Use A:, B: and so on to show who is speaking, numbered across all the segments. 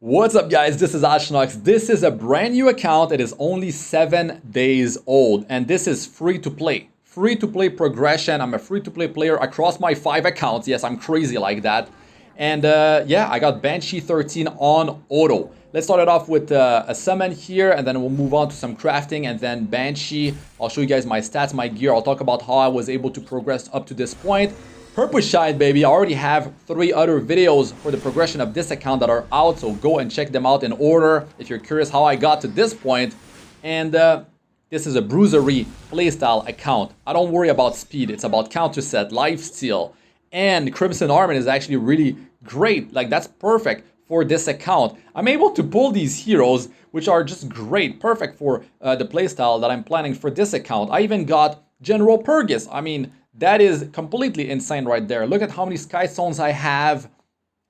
A: What's up guys, this is Astranox. This is a brand new account. It is only 7 days old and this is free to play. Free to play progression. I'm a free to play player across my 5 accounts. Yes, I'm crazy like that. And yeah, I got Banshee 13 on auto. Let's start it off with a summon here and then we'll move on to some crafting and then Banshee. I'll show you guys my stats, my gear. I'll talk about how I was able to progress up to this point. Purpose Shine, baby. I already have 3 other videos for the progression of this account that are out, so go and check them out in order if you're curious how I got to this point. And this is a bruisery playstyle account. I don't worry about speed. It's about counter set, lifesteal, and Crimson Armor is actually really great. Like, that's perfect for this account. I'm able to pull these heroes, which are just great, perfect for the playstyle that I'm planning for this account. I even got General Purgus. I mean, that is completely insane right there. Look at how many Sky Stones I have.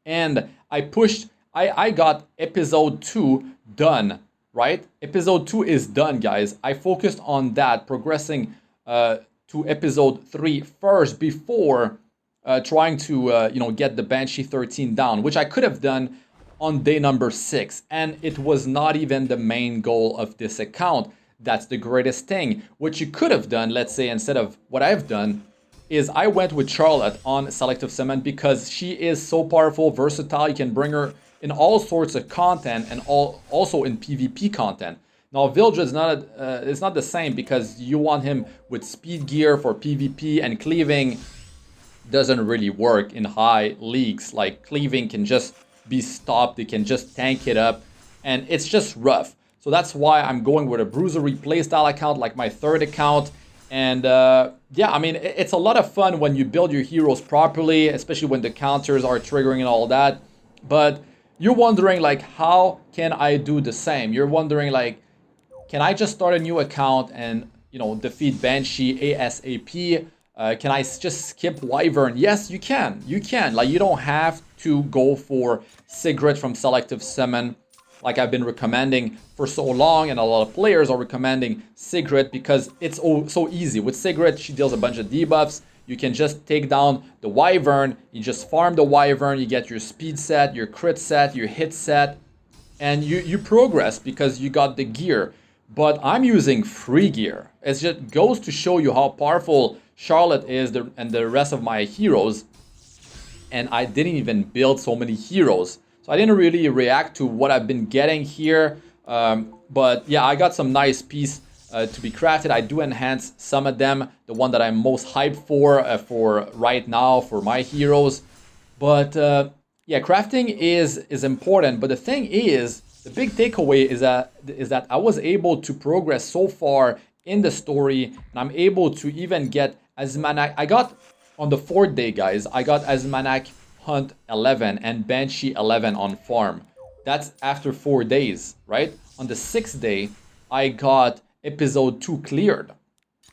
A: And I got episode 2 done, right? Episode 2 is done, guys. I focused on that, progressing to episode 3 first before trying to, get the Banshee 13 down, which I could have done on day number 6. And it was not even the main goal of this account. That's the greatest thing. What you could have done, let's say, instead of what I've done, is I went with Charlotte on Selective Summon because she is so powerful, versatile. You can bring her in all sorts of content and also in PvP content. Now, Vildred is it's not the same because you want him with speed gear for PvP, and cleaving doesn't really work in high leagues. Like, cleaving can just be stopped. They can just tank it up and it's just rough. So that's why I'm going with a bruisery playstyle account, like my 3rd account. And yeah, I mean, it's a lot of fun when you build your heroes properly, especially when the counters are triggering and all that. But you're wondering, like, how can I do the same? You're wondering, like, can I just start a new account and, defeat Banshee ASAP? Can I just skip Wyvern? Yes, you can. You can. Like, you don't have to go for Sigrid from Selective Summon, like I've been recommending for so long, and a lot of players are recommending Sigrid because it's so easy. With Sigrid, she deals a bunch of debuffs. You can just take down the Wyvern, you just farm the Wyvern, you get your speed set, your crit set, your hit set, and you progress because you got the gear. But I'm using free gear. It just goes to show you how powerful Charlotte is and the rest of my heroes. And I didn't even build so many heroes. So I didn't really react to what I've been getting here. But yeah, I got some nice piece to be crafted. I do enhance some of them. The one that I'm most hyped for right now for my heroes. But yeah, crafting is important. But the thing is, the big takeaway is that I was able to progress so far in the story. And I'm able to even get Azmanak. I got, on the 4th day, guys, I got Azmanak Hunt 11 and Banshee 11 on farm. That's after 4 days, right? On the 6th day, I got episode 2 cleared.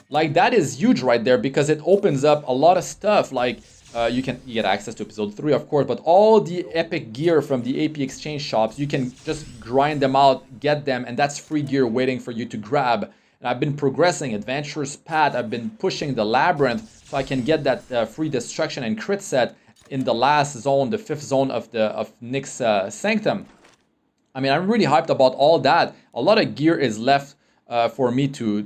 A: Like, that is huge right there because it opens up a lot of stuff. Like, you get access to episode 3, of course, but all the epic gear from the AP exchange shops, you can just grind them out, get them, and that's free gear waiting for you to grab. And I've been progressing Adventurer's Path. I've been pushing the Labyrinth so I can get that free destruction and crit set in the last zone, the 5th zone of Nick's Sanctum. I mean, I'm really hyped about all that. A lot of gear is left for me to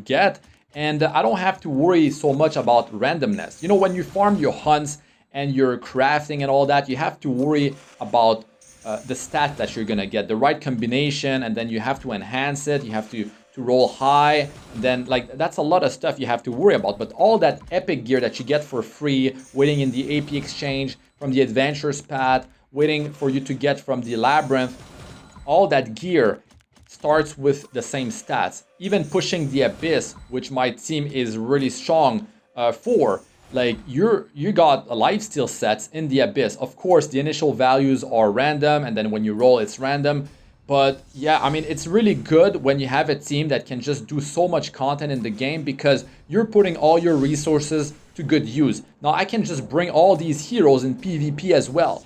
A: get, and I don't have to worry so much about randomness. You know, when you farm your hunts and you're crafting and all that, you have to worry about the stat that you're gonna get, the right combination, and then you have to enhance it. You have to roll high, and then, like, that's a lot of stuff you have to worry about. But all that epic gear that you get for free, waiting in the AP exchange, from the Adventurer's Path, waiting for you to get from the Labyrinth, all that gear starts with the same stats. Even pushing the Abyss, which my team is really strong for, like, you got a lifesteal sets in the Abyss. Of course, the initial values are random, and then when you roll, it's random. But yeah, I mean, it's really good when you have a team that can just do so much content in the game because you're putting all your resources to good use. Now, I can just bring all these heroes in PvP as well.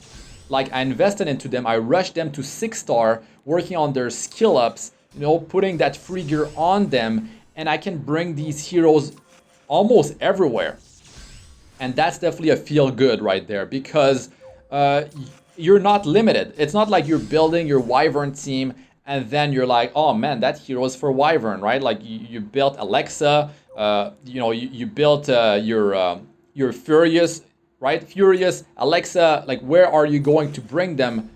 A: Like, I invested into them, I rushed them to 6-star, working on their skill ups, putting that free gear on them, and I can bring these heroes almost everywhere. And that's definitely a feel good right there because you're not limited. It's not like you're building your Wyvern team and then you're like, oh man, that hero is for Wyvern, right? Like you built Alexa, you built your Furious, right? Furious, Alexa, like where are you going to bring them?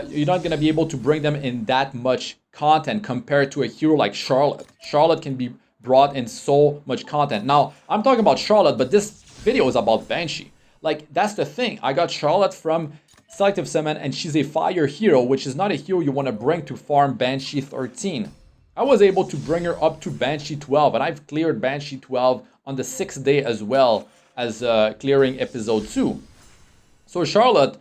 A: You're not going to be able to bring them in that much content compared to a hero like Charlotte. Charlotte can be brought in so much content. Now, I'm talking about Charlotte, but this video is about Banshee. Like, that's the thing. I got Charlotte from Selective Summon, and she's a fire hero, which is not a hero you want to bring to farm Banshee 13. I was able to bring her up to Banshee 12, and I've cleared Banshee 12 on the 6th day as well as clearing episode 2. So Charlotte,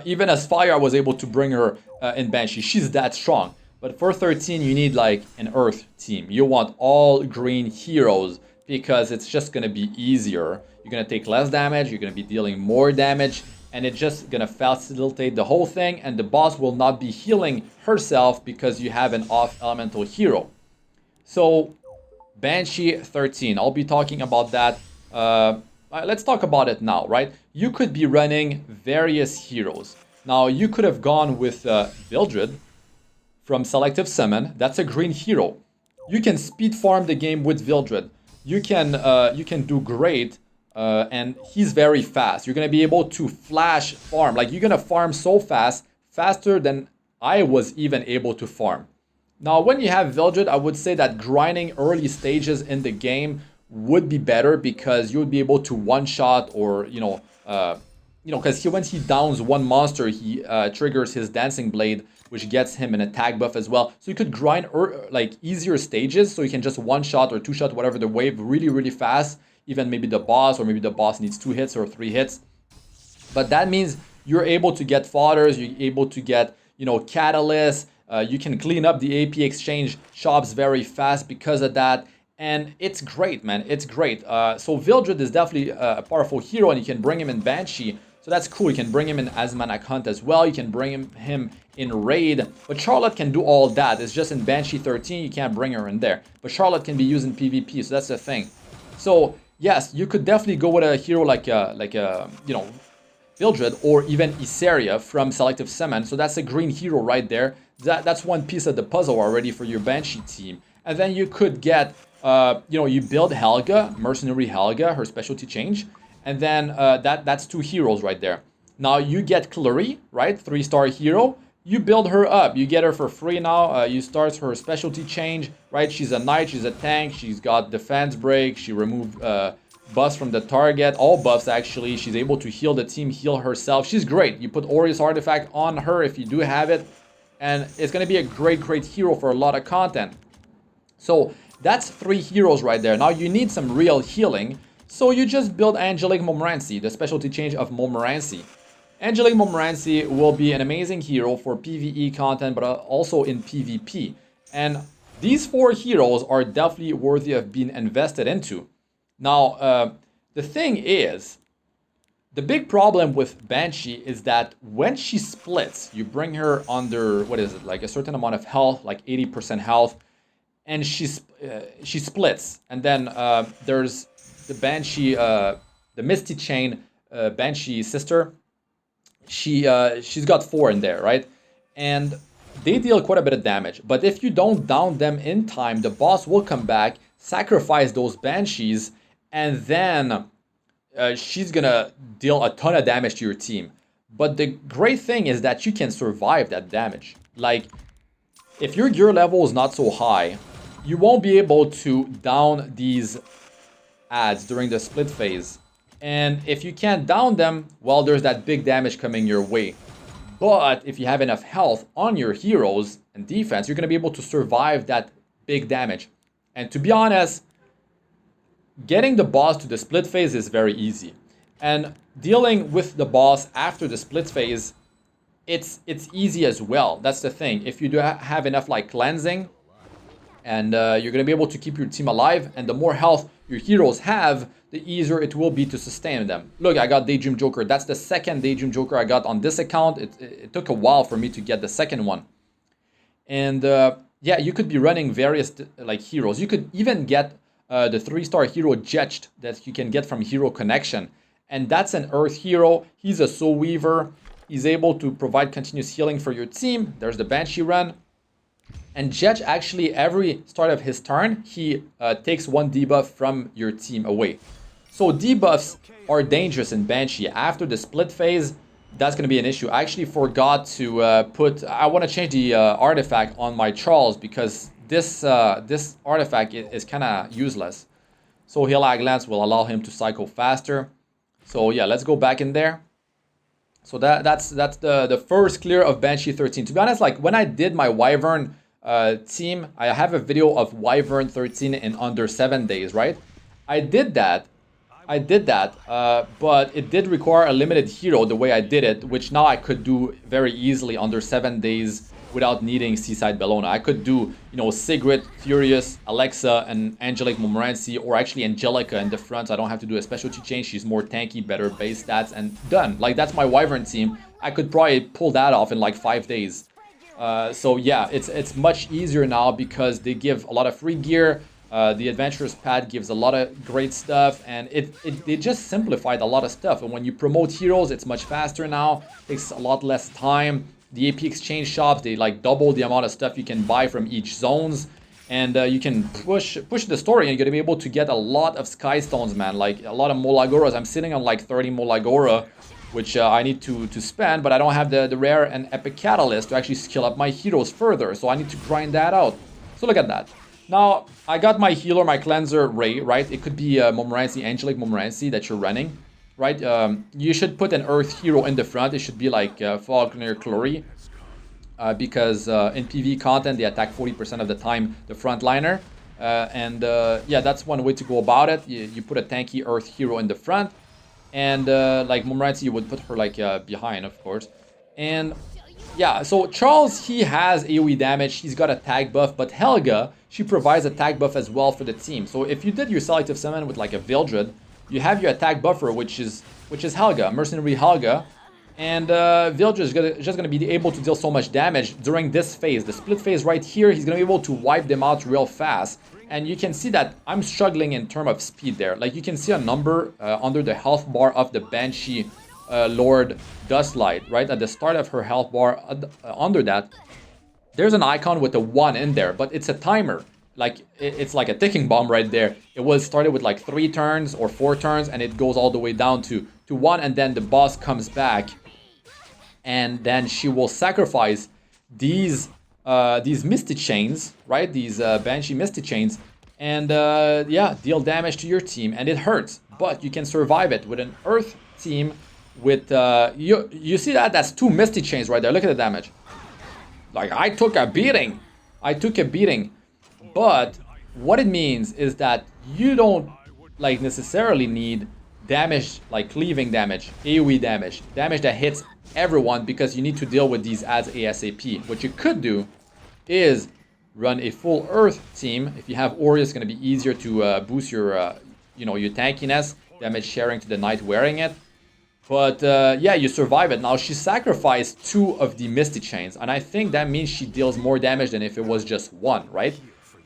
A: even as fire, I was able to bring her in Banshee. She's that strong. But for 13, you need like an earth team. You want all green heroes because it's just going to be easier. You're going to take less damage, you're going to be dealing more damage, and it's just going to facilitate the whole thing, and the boss will not be healing herself because you have an off elemental hero. So Banshee 13, I'll be talking about that. Let's talk about it now, right? You could be running various heroes. Now, you could have gone with Vildred from Selective Summon. That's a green hero. You can speed farm the game with Vildred. You can do great, and he's very fast. You're gonna be able to flash farm. Like, you're gonna farm so fast, faster than I was even able to farm. Now, when you have Vildred, I would say that grinding early stages in the game would be better because you would be able to one-shot or, because when he downs one monster, he triggers his Dancing Blade, which gets him an attack buff as well. So you could grind like easier stages, so you can just one-shot or two-shot whatever the wave really, really fast. Even maybe the boss, or maybe the boss needs 2 hits or 3 hits. But that means you're able to get fodders, you're able to get, catalysts. You can clean up the AP exchange shops very fast because of that. And it's great, man. It's great. So Vildred is definitely a powerful hero, and you can bring him in Banshee. So that's cool. You can bring him in Asmanac Hunt as well. You can bring him in Raid. But Charlotte can do all that. It's just in Banshee 13, you can't bring her in there. But Charlotte can be used in PvP, so that's the thing. So yes, you could definitely go with a hero like Vildred, or even Isaria from Selective Summon. So that's a green hero right there. That's one piece of the puzzle already for your Banshee team. And then you could get, you build Helga, Mercenary Helga, her specialty change. And then that's 2 heroes right there. Now you get Clary, right? 3-star hero. You build her up. You get her for free now. You start her specialty change, right? She's a knight, she's a tank, she's got defense break, she removed buffs from the target, all buffs actually. She's able to heal the team, heal herself. She's great. You put Aureus Artifact on her if you do have it, and it's going to be a great, great hero for a lot of content. So that's 3 heroes right there. Now you need some real healing, so you just build Angelic Montmorency, the specialty change of Montmorency. Angelic Montmorency will be an amazing hero for PvE content, but also in PvP. And these 4 heroes are definitely worthy of being invested into. Now, the thing is, the big problem with Banshee is that when she splits, you bring her under, like a certain amount of health, like 80% health, and she splits. And then there's the Banshee, the Misty Chain Banshee sister. She's got 4 in there, right? And they deal quite a bit of damage. But if you don't down them in time, the boss will come back, sacrifice those Banshees, and then she's gonna deal a ton of damage to your team. But the great thing is that you can survive that damage. Like, if your gear level is not so high, you won't be able to down these adds during the split phase. And if you can't down them, well, there's that big damage coming your way. But if you have enough health on your heroes and defense, you're going to be able to survive that big damage. And to be honest, getting the boss to the split phase is very easy. And dealing with the boss after the split phase, it's easy as well. That's the thing. If you do have enough like cleansing, and you're going to be able to keep your team alive, and the more health your heroes have, the easier it will be to sustain them. Look, I got Daydream Joker. That's the second Daydream Joker I got on this account. It took a while for me to get the second one. And yeah, you could be running various like heroes. You could even get the 3-star hero Jetched that you can get from Hero Connection. And that's an Earth hero. He's a Soul Weaver. He's able to provide continuous healing for your team. There's the Banshee run. And Jet actually, every start of his turn, he takes one debuff from your team away. So debuffs are dangerous in Banshee. After the split phase, that's going to be an issue. I actually forgot to I want to change the artifact on my Charles because this artifact is kind of useless. So Healag Lance will allow him to cycle faster. So yeah, let's go back in there. So that's the first clear of Banshee 13. To be honest, like when I did my Wyvern team, I have a video of Wyvern 13 in under 7 days, right? I did that, but it did require a limited hero the way I did it, which now I could do very easily under 7 days without needing Seaside Bellona. I could do, you know, Sigrid, Furious, Alexa, and Angelic Montmorency, or actually Angelica in the front. I don't have to do a specialty change. She's more tanky, better base stats, and done. Like, that's my Wyvern team. I could probably pull that off in like 5 days. So yeah, it's much easier now because they give a lot of free gear. The Adventurer's Pad gives a lot of great stuff, and they just simplified a lot of stuff. And when you promote heroes, it's much faster now. Takes a lot less time. The AP exchange shops, they like double the amount of stuff you can buy from each zones, and you can push the story, and you're gonna be able to get a lot of Sky Stones, man. Like a lot of MolaGoras. I'm sitting on like 30 MolaGora, which I need to spend, but I don't have the rare and epic catalyst to actually skill up my heroes further, so I need to grind that out. So look at that. Now, I got my healer, my cleanser, Ray, right? It could be Montmorency, Angelic Montmorency that you're running, right? You should put an Earth hero in the front. It should be like Falconer Clory, because in PvE content, they attack 40% of the time the frontliner. Yeah, that's one way to go about it. You put a tanky Earth hero in the front, and like Montmorency, you would put her like behind, of course. And yeah, so Charles, he has AoE damage, he's got a tag buff, but Helga, she provides a tag buff as well for the team. So if you did your selective summon with like a Vildred, you have your attack buffer, which is Helga, Mercenary Helga, and Vildred is just gonna be able to deal so much damage during this phase. The split phase right here, he's gonna be able to wipe them out real fast. And you can see that I'm struggling in terms of speed there. Like you can see a number under the health bar of the Banshee Lord Dustlight, right? At the start of her health bar, under that, there's an icon with a 1 in there, but it's a timer. Like, it's like a ticking bomb right there. It was started with like 3 turns or 4 turns, and it goes all the way down to 1, and then the boss comes back, and then she will sacrifice these Misty Chains, right? These Banshee Misty Chains, and yeah, deal damage to your team, and it hurts, but you can survive it with an Earth team. With you see that's 2 Misty Chains right there. Look at the damage. Like, I took a beating, but what it means is that you don't like necessarily need damage like cleaving damage, AoE damage that hits everyone, because you need to deal with these ads ASAP. What you could do is run a full Earth team. If you have Ori, it's going to be easier to boost your you know, your tankiness, damage sharing to the knight wearing it. But yeah, you survive it. Now, she sacrificed 2 of the Misty Chains, and I think that means she deals more damage than if it was just 1, right?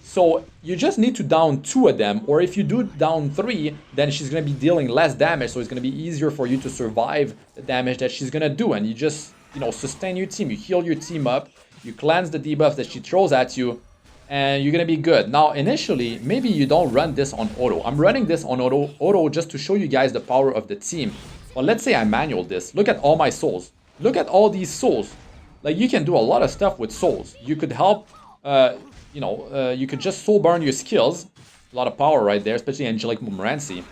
A: So you just need to down 2 of them, or if you do down 3, then she's going to be dealing less damage, so it's going to be easier for you to survive the damage that she's going to do. And you just, you know, sustain your team, you heal your team up, you cleanse the debuff that she throws at you, and you're going to be good. Now, initially, maybe you don't run this on auto. I'm running this on auto just to show you guys the power of the team. Well, let's say I manual this. Look at all my souls. Look at all these souls. Like, you can do a lot of stuff with souls. You could help, you know, you could just soul burn your skills. A lot of power right there, especially Angelic Montmorency.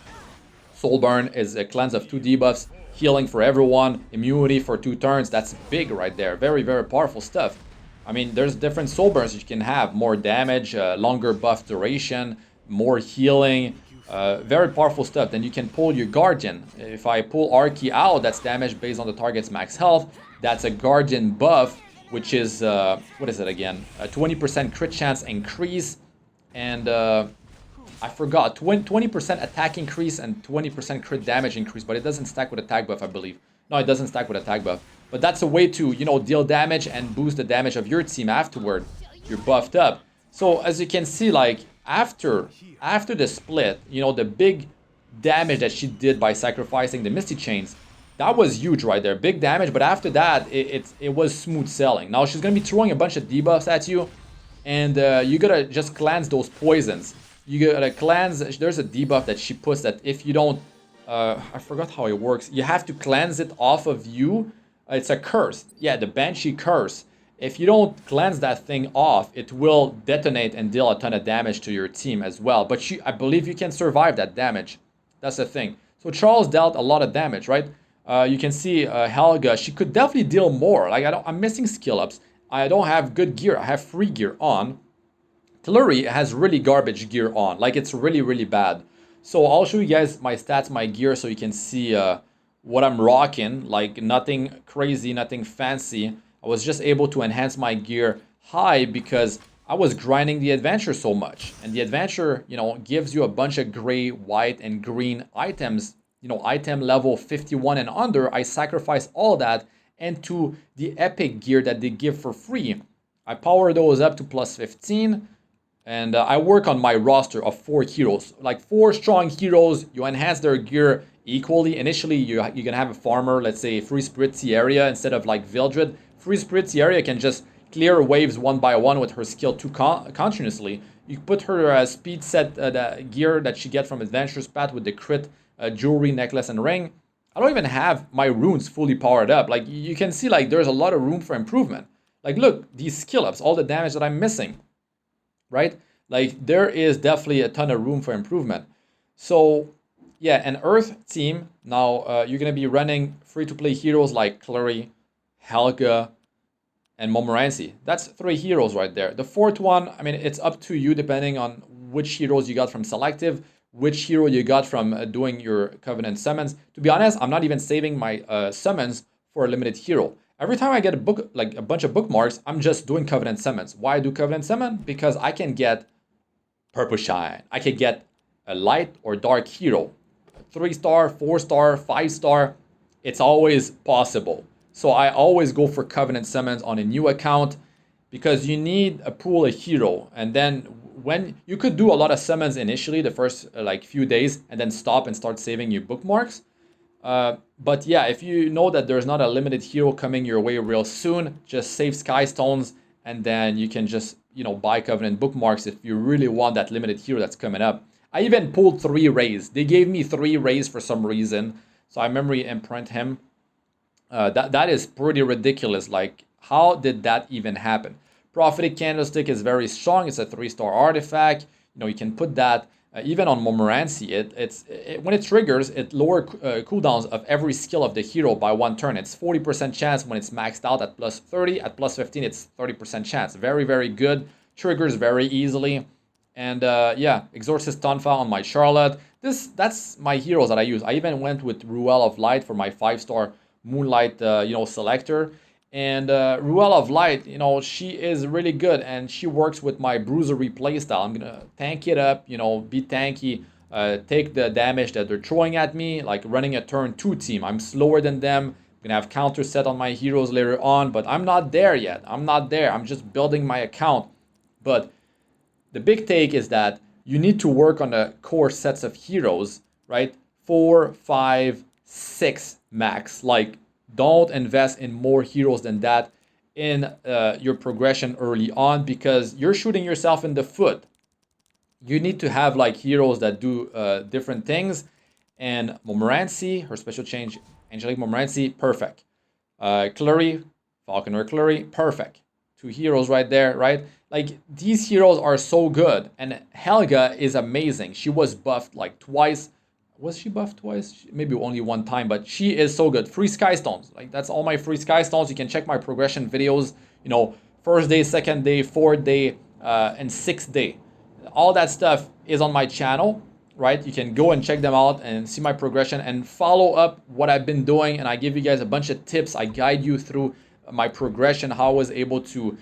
A: Soul burn is a cleanse of 2 debuffs, healing for everyone, immunity for 2 turns. That's big right there. Very, very powerful stuff. I mean, there's different soul burns you can have. More damage, longer buff duration, more healing. Very powerful stuff. Then you can pull your Guardian. If I pull Arky out, that's damage based on the target's max health. That's a Guardian buff, which is, what is it again? A 20% crit chance increase. And I forgot, 20% attack increase and 20% crit damage increase, but it doesn't stack with attack buff, I believe. No, it doesn't stack with attack buff. But that's a way to, you know, deal damage and boost the damage of your team afterward. You're buffed up. So as you can see, like, after the split, you know, the big damage that she did by sacrificing the Misty Chains, That was huge right there, big damage. But after that, it was smooth sailing. Now she's gonna be throwing a bunch of debuffs at you, and you gotta just cleanse those poisons. You gotta cleanse. There's a debuff that she puts that if you don't, I forgot how it works. You have to cleanse it off of you. It's a curse. Yeah, the Banshee curse. If you don't cleanse that thing off, it will detonate and deal a ton of damage to your team as well. But I believe you can survive that damage. That's the thing. So Charles dealt a lot of damage, right? You can see Helga. She could definitely deal more. Like I'm missing skill ups. I don't have good gear. I have free gear on. Tillery has really garbage gear on. Like it's really bad. So I'll show you guys my stats, my gear, so you can see what I'm rocking. Like nothing crazy, nothing fancy. I was just able to enhance my gear high because I was grinding the adventure so much. And the adventure, you know, gives you a bunch of gray, white, and green items. You know, item level 51 and under. I sacrifice all that into the epic gear that they give for free. I power those up to plus 15. And I work on my roster of 4 heroes. Like 4 strong heroes, you enhance their gear equally. Initially, you're gonna have a farmer, let's say Free Spritzy area instead of like Vildred. Free Spritzy area can just clear waves one by one with her skill 2 continuously. You put her speed set the gear that she gets from Adventurous Path with the crit jewelry, necklace, and ring. I don't even have my runes fully powered up. Like you can see, like there's a lot of room for improvement. Like look, these skill ups, all the damage that I'm missing. Right? Like there is definitely a ton of room for improvement. So yeah, an Earth team, now you're going to be running free-to-play heroes like Clary, Helga, and Montmorency. That's 3 heroes right there. The 4th one, I mean, it's up to you depending on which heroes you got from Selective, which hero you got from doing your Covenant summons. To be honest, I'm not even saving my summons for a limited hero. Every time I get a book, like a bunch of bookmarks, I'm just doing Covenant summons. Why do Covenant summon? Because I can get Purple Shine. I can get a light or dark hero. 3-star, 4-star, 5-star. It's always possible. So I always go for Covenant summons on a new account because you need a pool of hero. And then when you could do a lot of summons initially, the first like few days, and then stop and start saving your bookmarks. But yeah, if you know that there's not a limited hero coming your way real soon, just save Sky Stones and then you can just, you know, buy Covenant Bookmarks if you really want that limited hero that's coming up. I even pulled 3 rays. They gave me 3 rays for some reason. So I memory imprint him. That is pretty ridiculous. Like, how did that even happen? Prophetic Candlestick is very strong. It's a 3-star artifact. You know, you can put that even on Montmorency. When it triggers, it lowers cooldowns of every skill of the hero by 1 turn. It's 40% chance when it's maxed out at plus 30. At plus 15, it's 30% chance. Very good. Triggers very easily. And yeah, Exorcist Tonfa on my Charlotte. That's my heroes that I use. I even went with Ruel of Light for my 5-star Moonlight, you know, selector. And Ruel of Light, you know, she is really good, and she works with my Bruisery playstyle. I'm gonna tank it up, you know, be tanky, take the damage that they're throwing at me, like running a turn 2 team. I'm slower than them. I'm gonna have counter set on my heroes later on, but I'm not there yet. I'm not there. I'm just building my account. But the big take is that you need to work on the core sets of heroes, right? 4, 5, 6 max. Like, don't invest in more heroes than that in your progression early on because you're shooting yourself in the foot. You need to have like heroes that do different things. And Montmorency, her special change, Angelic Montmorency, perfect. Clary, Falconer Clary, perfect. 2 heroes right there, right? Like, these heroes are so good. And Helga is amazing. She was buffed like twice. Was she buffed twice? Maybe only 1 time, but she is so good. Free Sky Stones. Like, that's all my free Sky Stones. You can check my progression videos, you know, 1st day, 2nd day, 4th day, and 6th day. All that stuff is on my channel, right? You can go and check them out and see my progression and follow up what I've been doing. And I give you guys a bunch of tips. I guide you through my progression, how I was able to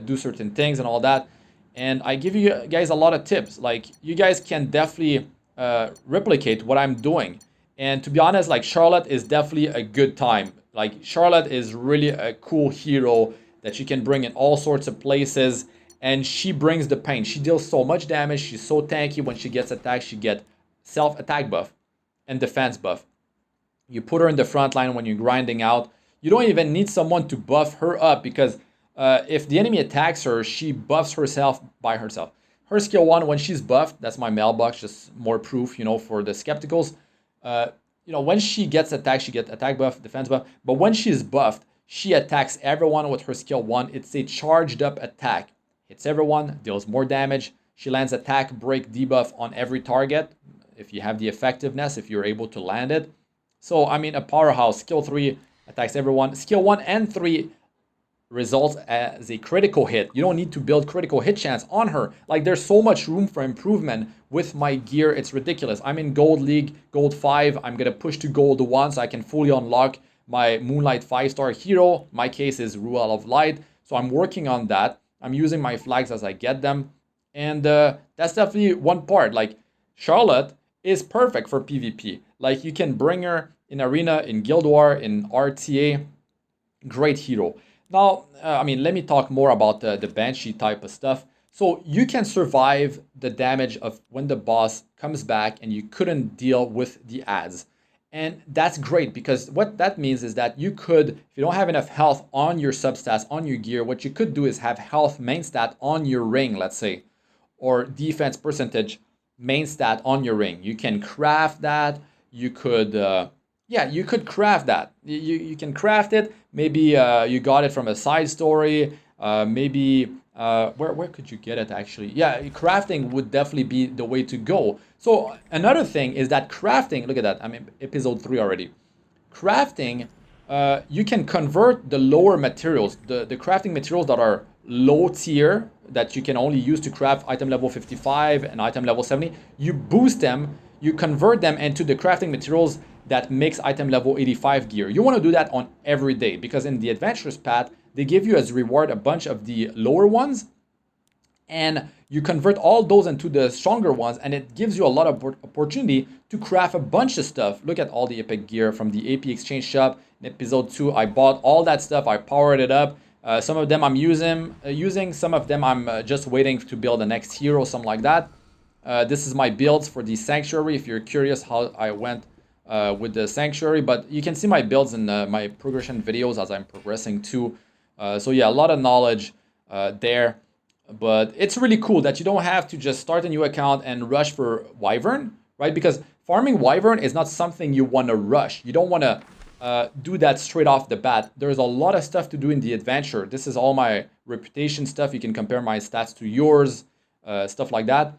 A: do certain things and all that. And I give you guys a lot of tips. Like, you guys can definitely replicate what I'm doing. And to be honest, like, Charlotte is definitely a good time. Like, Charlotte is really a cool hero that you can bring in all sorts of places, and she brings the pain. She deals so much damage. She's so tanky. When she gets attacked, she gets self-attack buff and defense buff. You put her in the front line when you're grinding out. You don't even need someone to buff her up because if the enemy attacks her, she buffs herself by herself. Her skill 1, when she's buffed, that's my mailbox, just more proof, you know, for the skepticals. You know, when she gets attacked, she gets attack buff, defense buff. But when she's buffed, she attacks everyone with her skill 1. It's a charged up attack. Hits everyone, deals more damage. She lands attack, break, debuff on every target. If you have the effectiveness, if you're able to land it. So, I mean, a powerhouse. Skill 3 attacks everyone. Skill 1 and 3 results as a critical hit. You don't need to build critical hit chance on her. Like, there's so much room for improvement with my gear. It's ridiculous. I'm in Gold League, Gold 5. I'm going to push to Gold 1 so I can fully unlock my Moonlight 5-star hero. My case is Rule of Light. So I'm working on that. I'm using my flags as I get them. And that's definitely one part. Like, Charlotte is perfect for PvP. Like, you can bring her in Arena, in Guild War, in RTA. Great hero. Now, I mean, let me talk more about the Banshee type of stuff. So you can survive the damage of when the boss comes back and you couldn't deal with the ads. And that's great because what that means is that you could, if you don't have enough health on your substats, on your gear, what you could do is have health main stat on your ring, let's say, or defense percentage main stat on your ring. You can craft that. You could, yeah, you could craft that. You can craft it. Maybe you got it from a side story. Maybe where could you get it actually? Yeah, crafting would definitely be the way to go. So another thing is that crafting. Look at that. I'm in episode 3 already. Crafting. You can convert the lower materials, the crafting materials that are low tier that you can only use to craft item level 55 and item level 70. You boost them. You convert them into the crafting materials that makes item level 85 gear. You want to do that on every day because in the adventurous path, they give you as reward a bunch of the lower ones and you convert all those into the stronger ones and it gives you a lot of opportunity to craft a bunch of stuff. Look at all the epic gear from the AP exchange shop. In episode 2, I bought all that stuff. I powered it up. Some of them I'm using. Some of them I'm just waiting to build the next hero, something like that. This is my builds for the Sanctuary, if you're curious how I went with the Sanctuary. But you can see my builds in my progression videos as I'm progressing too. So yeah, a lot of knowledge there. But it's really cool that you don't have to just start a new account and rush for Wyvern, right? Because farming Wyvern is not something you want to rush. You don't want to do that straight off the bat. There's a lot of stuff to do in the adventure. This is all my reputation stuff. You can compare my stats to yours, stuff like that.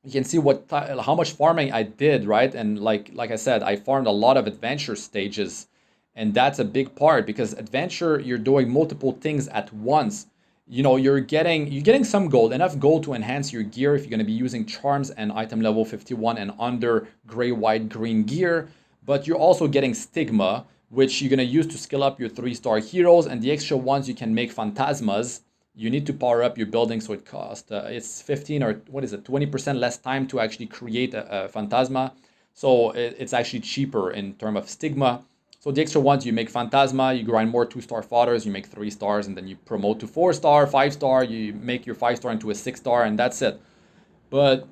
A: You can see how much farming I did, right? And like I said, I farmed a lot of adventure stages, and that's a big part because adventure, you're doing multiple things at once. You know, you're getting some gold, enough gold to enhance your gear if you're going to be using charms and item level 51 and under gray, white, green gear. But you're also getting stigma, which you're going to use to skill up your 3-star heroes, and the extra ones you can make phantasmas. You need to power up your building, so it costs it's 15 or what is it, 20% less time to actually create a phantasma. So it's actually cheaper in terms of stigma. So the extra ones, you make phantasma, you grind more 2-star fodders, you make 3 stars, and then you promote to 4-star, 5-star, you make your 5-star into a 6-star, and that's it. But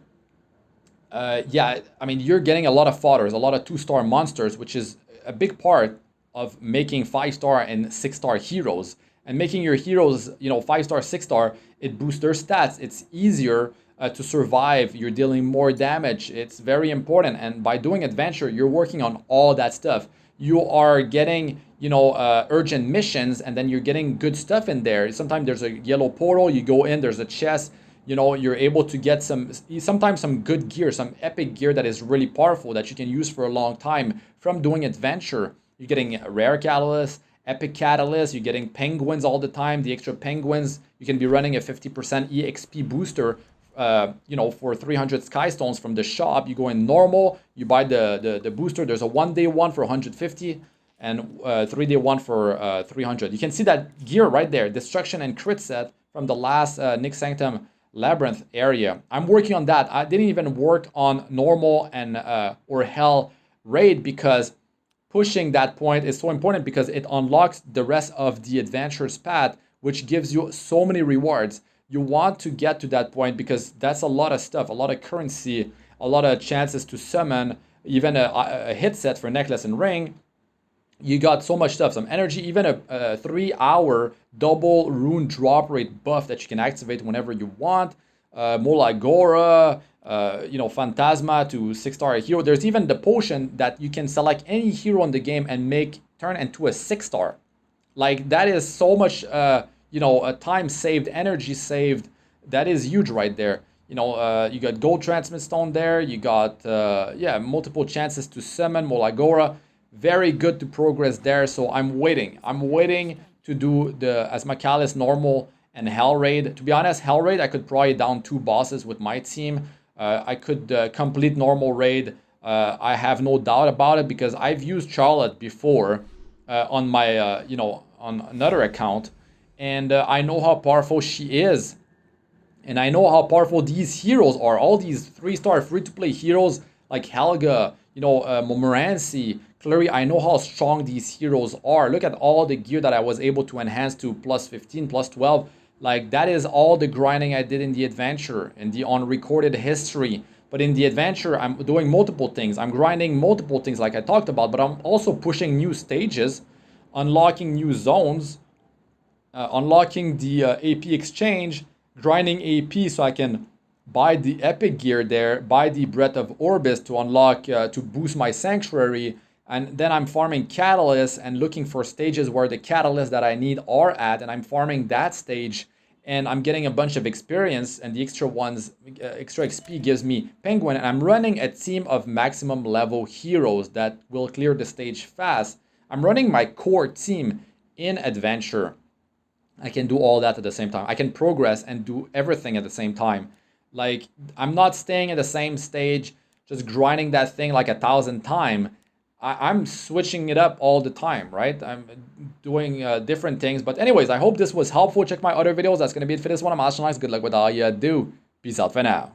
A: yeah, I mean, you're getting a lot of fodders, a lot of 2-star monsters, which is a big part of making 5-star and 6-star heroes. And making your heroes, you know, 5-star, 6-star, it boosts their stats. It's easier to survive. You're dealing more damage. It's very important. And by doing adventure, you're working on all that stuff. You are getting, you know, urgent missions, and then you're getting good stuff in there. Sometimes there's a yellow portal. You go in, there's a chest. You know, you're able to get sometimes some good gear, some epic gear that is really powerful that you can use for a long time from doing adventure. You're getting rare catalyst, epic catalyst, you're getting penguins all the time. The extra penguins, you can be running a 50% EXP booster, you know, for 300 sky stones from the shop. You go in normal, you buy the booster. There's a 1-day one for 150 and 3-day one for 300. You can see that gear right there, destruction and crit set from the last Nick Sanctum Labyrinth area. I'm working on that. I didn't even work on normal and or hell raid because pushing that point is so important because it unlocks the rest of the adventurous path, which gives you so many rewards. You want to get to that point because that's a lot of stuff, a lot of currency, a lot of chances to summon even a hit set for necklace and ring. You got so much stuff, some energy, even a 3-hour double rune drop rate buff that you can activate whenever you want. MolaGora, Phantasma to 6-star hero. There's even the potion that you can select any hero in the game and turn into a 6-star. Like, that is so much, time saved, energy saved. That is huge right there. You got gold transmit stone there. You got, multiple chances to summon MolaGora. Very good to progress there. So I'm waiting. I'm waiting to do the Asmakalis normal and Hell Raid. To be honest, Hell Raid, I could probably down 2 bosses with my team. I could complete normal raid. I have no doubt about it because I've used Charlotte before on my, on another account. And I know how powerful she is. And I know how powerful these heroes are. All these 3-star free-to-play heroes like Helga, Montmorency, Clary, I know how strong these heroes are. Look at all the gear that I was able to enhance to plus 15, plus 12. Like, that is all the grinding I did in the adventure, in the unrecorded history. But in the adventure, I'm doing multiple things. I'm grinding multiple things like I talked about, but I'm also pushing new stages, unlocking new zones, unlocking the AP exchange, grinding AP so I can buy the epic gear there, buy the Breath of Orbis to unlock, to boost my sanctuary, and then I'm farming catalysts and looking for stages where the catalysts that I need are at, and I'm farming that stage, and I'm getting a bunch of experience, and the extra XP gives me Penguin, and I'm running a team of maximum level heroes that will clear the stage fast. I'm running my core team in adventure. I can do all that at the same time. I can progress and do everything at the same time. Like, I'm not staying at the same stage, just grinding that thing like 1,000 times. I'm switching it up all the time, right? I'm doing different things. But anyways, I hope this was helpful. Check my other videos. That's going to be it for this one. I'm Astranox. Good luck with all you do. Peace out for now.